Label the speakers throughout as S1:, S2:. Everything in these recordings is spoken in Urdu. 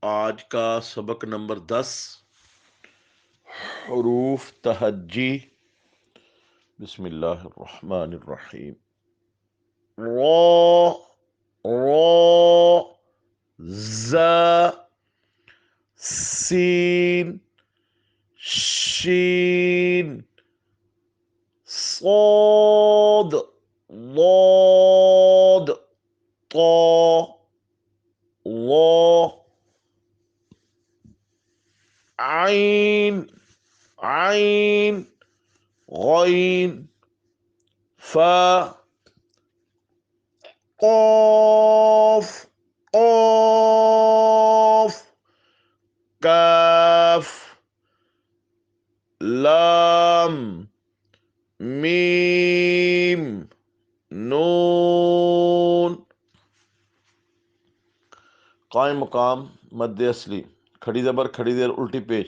S1: آج کا سبق نمبر 10، حروف تہجی۔ بسم اللہ الرحمن الرحیم۔ را، را، زا، سین، شین، صاد، ضاد، طا، ظا، عین، عین، غین، فا، قاف، قاف، کاف، لام، میم، نون۔ قائم مقام مد اصلی، کھڑی زبر کھڑی زیر الٹی پیش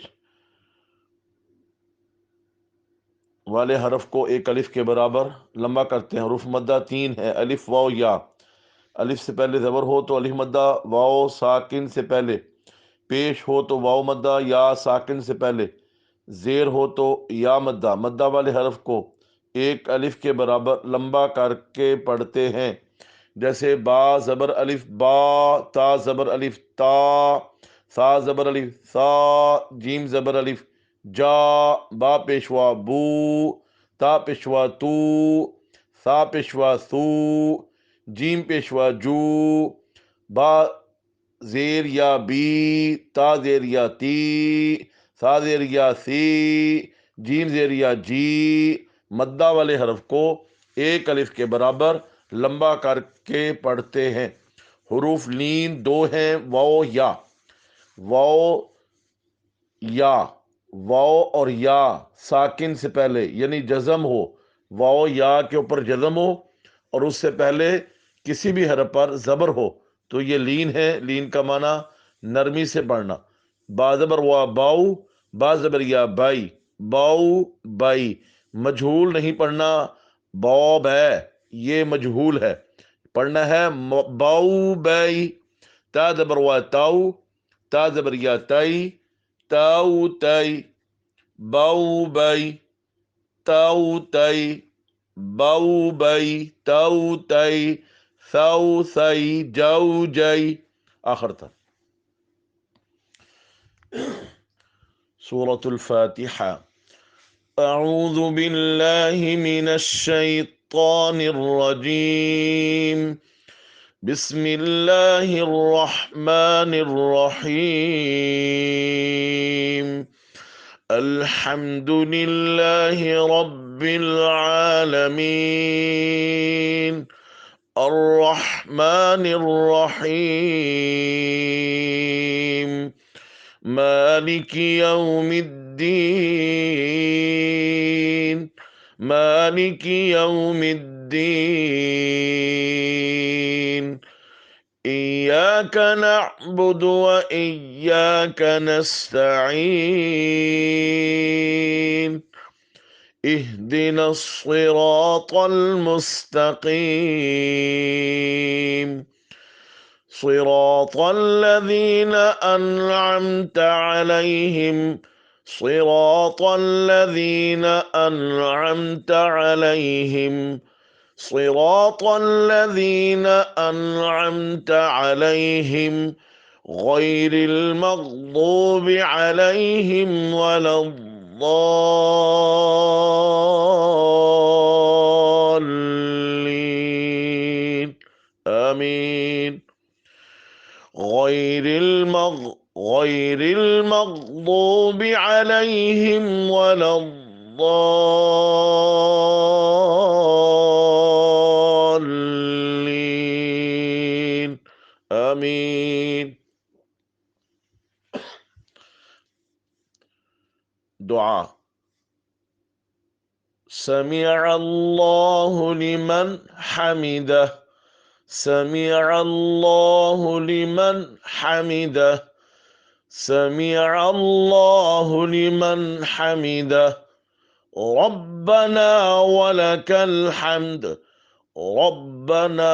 S1: والے حرف کو ایک الف کے برابر لمبا کرتے ہیں۔ حروف مدہ 3 ہے، الف، واو، یا۔ الف سے پہلے زبر ہو تو الف مدہ، واو ساکن سے پہلے پیش ہو تو واو مدہ، یا ساکن سے پہلے زیر ہو تو یا مدہ۔ مدہ والے حرف کو ایک الف کے برابر لمبا کر کے پڑھتے ہیں، جیسے با زبر الف با، تا زبر الف تا، سا زبر الف سا، جیم زبر الف جا، با پیشوا بو، تا پیشوا تو، سا پیشوا سو، جیم پیشوا جو، با زیر یا بی، تا زیر یا تی، سا زیر یا سی، جیم زیر یا جی۔ مدہ والے حرف کو ایک الف کے برابر لمبا کر کے پڑھتے ہیں۔ حروف لین 2 ہیں، واو، یا۔ واو، یا، واو اور یا ساکن سے پہلے یعنی جزم ہو، واو یا کے اوپر جزم ہو اور اس سے پہلے کسی بھی حرف پر زبر ہو تو یہ لین ہے۔ لین کا معنی نرمی سے پڑھنا۔ با زبر وا باؤ، با زبر یا بائی، باؤ بائی۔ مجہول نہیں پڑھنا، باؤ بے، یہ مجہول ہے، پڑھنا ہے باؤ بائی۔ تا زبر وا تاؤ، تا زبر یا تائی، تاؤ تائی، باؤ بائی، تاؤ تائی، باؤ بائی، تاؤ تائی، ثاؤ ثائی، جاؤ جائی، آخر تک۔ سورة الفاتحة۔ اعوذ باللہ من الشیطان الرجیم، بسم اللہ الرحمن الرحیم، الحمد للہ رب العالمین، الرحمن الرحیم، مالک یوم الدین، مالک یوم الدین، ایاک نعبد و ایاک نستعین، اہدنا الصراط المستقیم، صراط الذین انعمت علیہم، صراط الذین انعمت علیہم، صراط الذین انعمت علیہم، غیر المغضوب علیہم ولا الضالین، آمین۔ غیر المغضوب علیہم ولا الضالین، آمین۔ دعا۔ سمع اللہ لمن حمدہ، سمع اللہ لمن حمدہ، سمع اللہ لمن حمدہ، ربنا ولک الحمد، ربنا